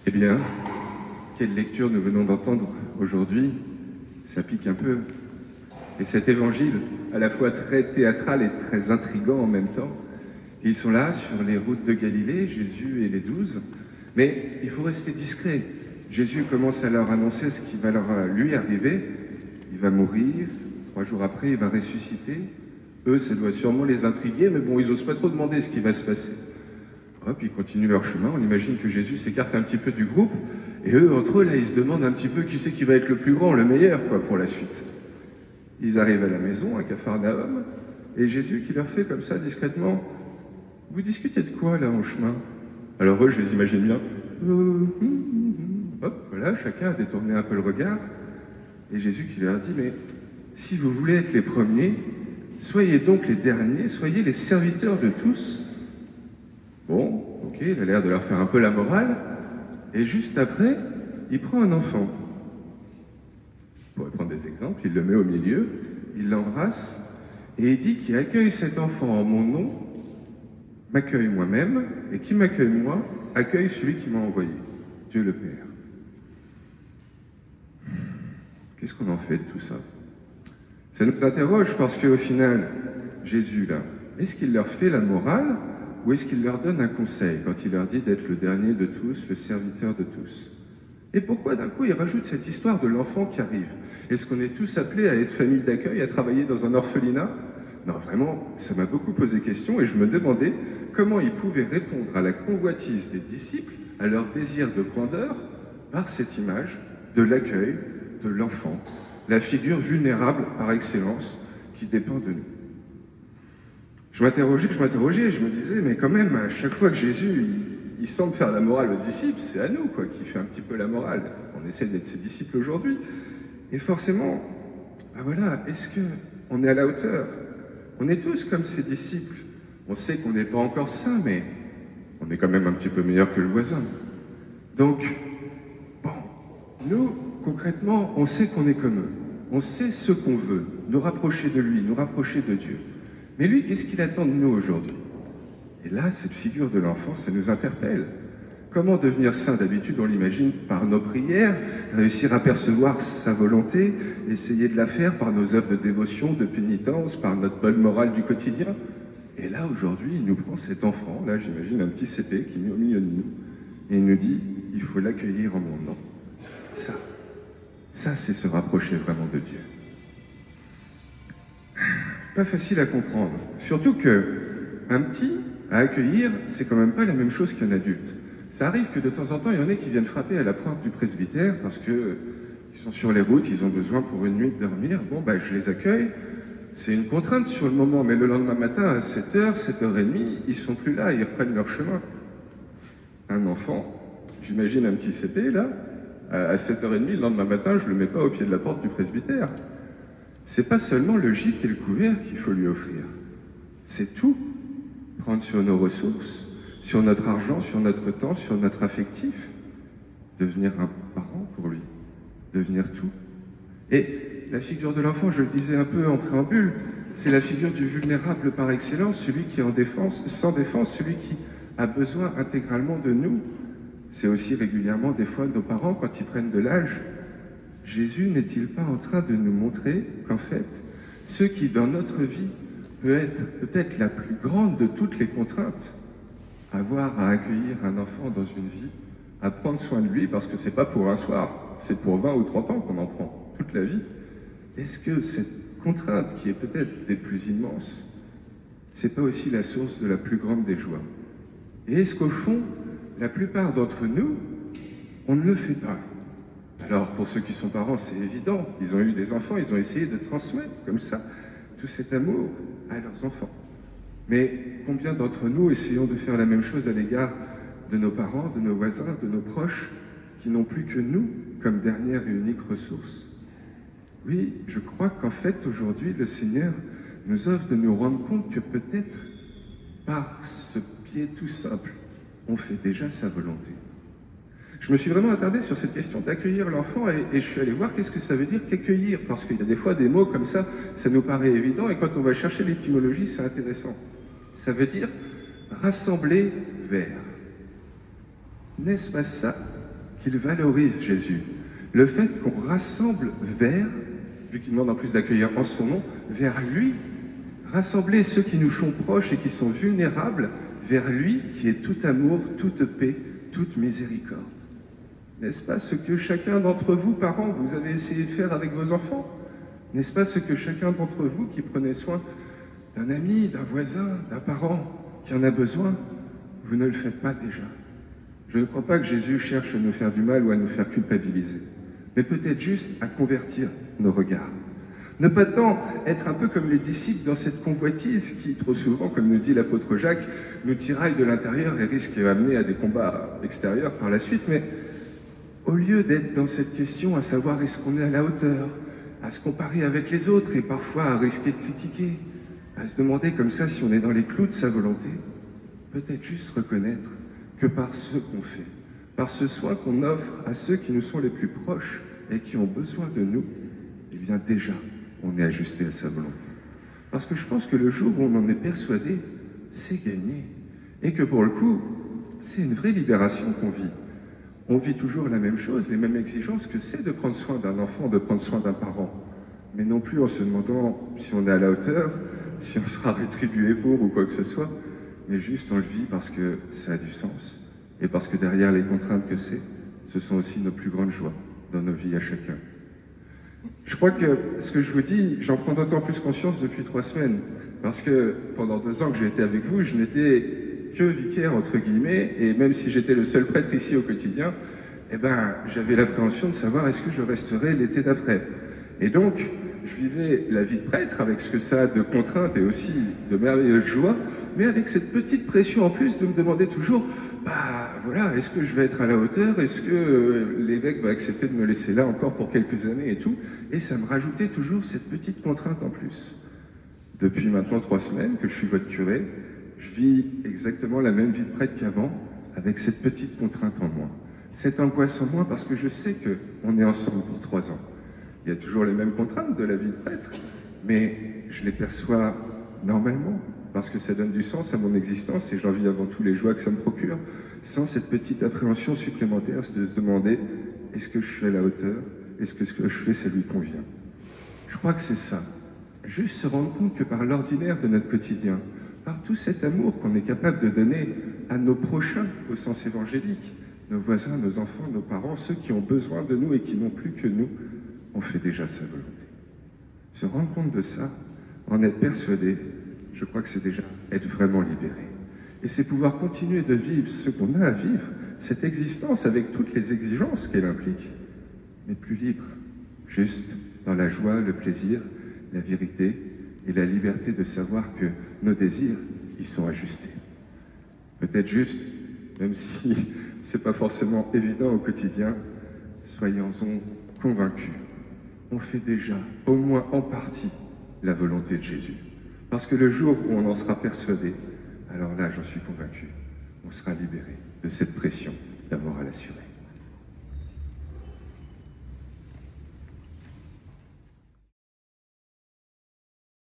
Eh bien, quelle lecture nous venons d'entendre aujourd'hui? Ça pique un peu. Et cet évangile, à la fois très théâtral et très intrigant en même temps, ils sont là, sur les routes de Galilée, Jésus et les 12, mais il faut rester discret. Jésus commence à leur annoncer ce qui va lui arriver. Il va mourir, 3 jours après, il va ressusciter. Eux, ça doit sûrement les intriguer, mais bon, ils n'osent pas trop demander ce qui va se passer. Hop, ils continuent leur chemin. On imagine que Jésus s'écarte un petit peu du groupe. Et eux, entre eux, là, ils se demandent un petit peu qui c'est qui va être le plus grand, le meilleur, quoi, pour la suite. Ils arrivent à la maison, à Capharnaüm, et Jésus qui leur fait comme ça, discrètement, « Vous discutez de quoi, là, en chemin ?» Alors eux, je les imagine bien. Hop, voilà, chacun a détourné un peu le regard. Et Jésus qui leur dit, « Mais si vous voulez être les premiers, soyez donc les derniers, soyez les serviteurs de tous. » Bon, ok, il a l'air de leur faire un peu la morale. Et juste après, il prend un enfant. On pourrait prendre des exemples, il le met au milieu, il l'embrasse, et il dit qui accueille cet enfant en mon nom, m'accueille moi-même, et qui m'accueille moi, accueille celui qui m'a envoyé, Dieu le Père. Qu'est-ce qu'on en fait de tout ça? Ça nous interroge parce qu'au final, Jésus, là, est-ce qu'il leur fait la morale ou est-ce qu'il leur donne un conseil quand il leur dit d'être le dernier de tous, le serviteur de tous? Et pourquoi d'un coup il rajoute cette histoire de l'enfant qui arrive? Est-ce qu'on est tous appelés à être famille d'accueil, à travailler dans un orphelinat? Non, vraiment, ça m'a beaucoup posé question et je me demandais comment ils pouvaient répondre à la convoitise des disciples, à leur désir de grandeur, par cette image de l'accueil de l'enfant, la figure vulnérable par excellence qui dépend de nous. Je m'interrogeais, et je me disais, mais quand même, à chaque fois que Jésus, il semble faire la morale aux disciples, c'est à nous, quoi, qui fait un petit peu la morale. On essaie d'être ses disciples aujourd'hui. Et forcément, ben voilà, est-ce qu'on est à la hauteur? On est tous comme ses disciples. On sait qu'on n'est pas encore saints, mais on est quand même un petit peu meilleur que le voisin. Donc, bon, nous, concrètement, on sait qu'on est comme eux. On sait ce qu'on veut, nous rapprocher de lui, nous rapprocher de Dieu. Mais lui, qu'est-ce qu'il attend de nous aujourd'hui? Et là, cette figure de l'enfant, ça nous interpelle. Comment devenir saint? D'habitude, on l'imagine par nos prières, réussir à percevoir sa volonté, essayer de la faire par nos œuvres de dévotion, de pénitence, par notre bonne morale du quotidien. Et là, aujourd'hui, il nous prend cet enfant, là, j'imagine un petit CP qui est mis au milieu de nous, et il nous dit, il faut l'accueillir en mon nom. Ça, c'est se rapprocher vraiment de Dieu. Pas facile à comprendre. Surtout qu'un petit à accueillir, c'est quand même pas la même chose qu'un adulte. Ça arrive que de temps en temps, il y en ait qui viennent frapper à la porte du presbytère parce qu'ils sont sur les routes, ils ont besoin pour une nuit de dormir. Bon, ben, je les accueille. C'est une contrainte sur le moment, mais le lendemain matin, à 7h, 7h30, ils sont plus là, ils reprennent leur chemin. Un enfant, j'imagine un petit CP, là, à 7h30, le lendemain matin, je le mets pas au pied de la porte du presbytère. C'est pas seulement le gîte et le couvert qu'il faut lui offrir. C'est tout. Prendre sur nos ressources, sur notre argent, sur notre temps, sur notre affectif. Devenir un parent pour lui. Devenir tout. Et la figure de l'enfant, je le disais un peu en préambule, c'est la figure du vulnérable par excellence, celui qui est en défense, sans défense, celui qui a besoin intégralement de nous. C'est aussi régulièrement des fois nos parents, quand ils prennent de l'âge, Jésus n'est-il pas en train de nous montrer qu'en fait, ce qui dans notre vie peut être peut-être la plus grande de toutes les contraintes, avoir à accueillir un enfant dans une vie, à prendre soin de lui, parce que c'est pas pour un soir, c'est pour 20 ou 30 ans qu'on en prend, toute la vie. Est-ce que cette contrainte qui est peut-être des plus immenses, c'est pas aussi la source de la plus grande des joies? Et est-ce qu'au fond, la plupart d'entre nous, on ne le fait pas? Alors, pour ceux qui sont parents, c'est évident. Ils ont eu des enfants, ils ont essayé de transmettre, comme ça, tout cet amour à leurs enfants. Mais combien d'entre nous essayons de faire la même chose à l'égard de nos parents, de nos voisins, de nos proches, qui n'ont plus que nous comme dernière et unique ressource? Oui, je crois qu'en fait, aujourd'hui, le Seigneur nous offre de nous rendre compte que peut-être, par ce pied tout simple, on fait déjà sa volonté. Je me suis vraiment attardé sur cette question d'accueillir l'enfant et je suis allé voir qu'est-ce que ça veut dire qu'accueillir, parce qu'il y a des fois des mots comme ça nous paraît évident, et quand on va chercher l'étymologie, c'est intéressant. Ça veut dire rassembler vers. N'est-ce pas ça qu'il valorise Jésus. Le fait qu'on rassemble vers, vu qu'il demande en plus d'accueillir en son nom, vers lui, rassembler ceux qui nous sont proches et qui sont vulnérables vers lui qui est tout amour, toute paix, toute miséricorde. N'est-ce pas ce que chacun d'entre vous, parents, vous avez essayé de faire avec vos enfants? N'est-ce pas ce que chacun d'entre vous qui prenez soin d'un ami, d'un voisin, d'un parent qui en a besoin, vous ne le faites pas déjà? Je ne crois pas que Jésus cherche à nous faire du mal ou à nous faire culpabiliser, mais peut-être juste à convertir nos regards. Ne pas tant être un peu comme les disciples dans cette convoitise qui, trop souvent, comme nous dit l'apôtre Jacques, nous tiraille de l'intérieur et risque d'amener à des combats extérieurs par la suite, mais au lieu d'être dans cette question à savoir est-ce qu'on est à la hauteur, à se comparer avec les autres et parfois à risquer de critiquer, à se demander comme ça si on est dans les clous de sa volonté, peut-être juste reconnaître que par ce qu'on fait, par ce soin qu'on offre à ceux qui nous sont les plus proches et qui ont besoin de nous, eh bien déjà, on est ajusté à sa volonté. Parce que je pense que le jour où on en est persuadé, c'est gagné. Et que pour le coup, c'est une vraie libération qu'on vit. On vit toujours la même chose, les mêmes exigences que c'est de prendre soin d'un enfant, de prendre soin d'un parent. Mais non plus en se demandant si on est à la hauteur, si on sera rétribué pour ou quoi que ce soit, mais juste on le vit parce que ça a du sens. Et parce que derrière les contraintes que c'est, ce sont aussi nos plus grandes joies dans nos vies à chacun. Je crois que ce que je vous dis, j'en prends d'autant plus conscience depuis 3 semaines. Parce que pendant 2 ans que j'ai été avec vous, je n'étais que vicaire, entre guillemets, et même si j'étais le seul prêtre ici au quotidien, eh ben, j'avais l'appréhension de savoir est-ce que je resterais l'été d'après. Et donc, je vivais la vie de prêtre avec ce que ça a de contraintes et aussi de merveilleuses joies, mais avec cette petite pression en plus de me demander toujours, bah voilà, est-ce que je vais être à la hauteur? Est-ce que l'évêque va accepter de me laisser là encore pour quelques années et tout? Et ça me rajoutait toujours cette petite contrainte en plus. Depuis maintenant 3 semaines que je suis votre curé, je vis exactement la même vie de prêtre qu'avant, avec cette petite contrainte en moins. Cette angoisse en moins parce que je sais qu'on est ensemble pour 3 ans. Il y a toujours les mêmes contraintes de la vie de prêtre, mais je les perçois normalement, parce que ça donne du sens à mon existence et j'en vis avant tout les joies que ça me procure, sans cette petite appréhension supplémentaire de se demander est-ce que je suis à la hauteur? Est-ce que ce que je fais, ça lui convient? Je crois que c'est ça. Juste se rendre compte que par l'ordinaire de notre quotidien, par tout cet amour qu'on est capable de donner à nos prochains au sens évangélique, nos voisins, nos enfants, nos parents, ceux qui ont besoin de nous et qui n'ont plus que nous, on fait déjà sa volonté. Se rendre compte de ça, en être persuadé, je crois que c'est déjà être vraiment libéré. Et c'est pouvoir continuer de vivre ce qu'on a à vivre, cette existence avec toutes les exigences qu'elle implique, mais plus libre, juste dans la joie, le plaisir, la vérité et la liberté de savoir que nos désirs, ils sont ajustés. Peut-être juste, même si c'est pas forcément évident au quotidien, soyons-en convaincus. On fait déjà, au moins en partie, la volonté de Jésus. Parce que le jour où on en sera persuadé, alors là, j'en suis convaincu, on sera libéré de cette pression d'avoir à l'assurer.